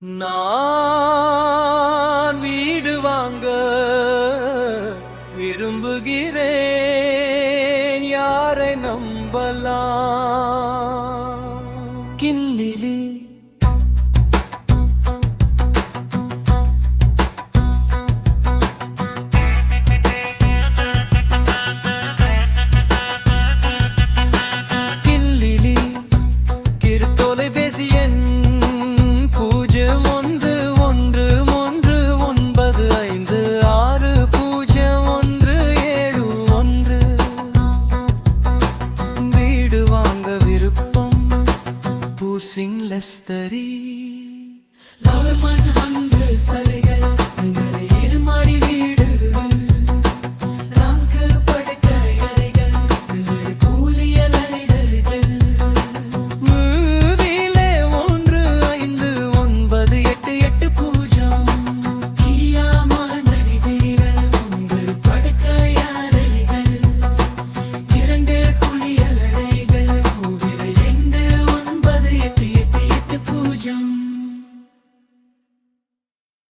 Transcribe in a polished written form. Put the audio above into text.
நான் வீடு வாங்க விரும்புகிறேன், யாரை நம்பலாம்? கில்லிலி கில்லிலி கிருத்தொலைபேசி எண் 0155601. Lestari Laurman Hang Saligal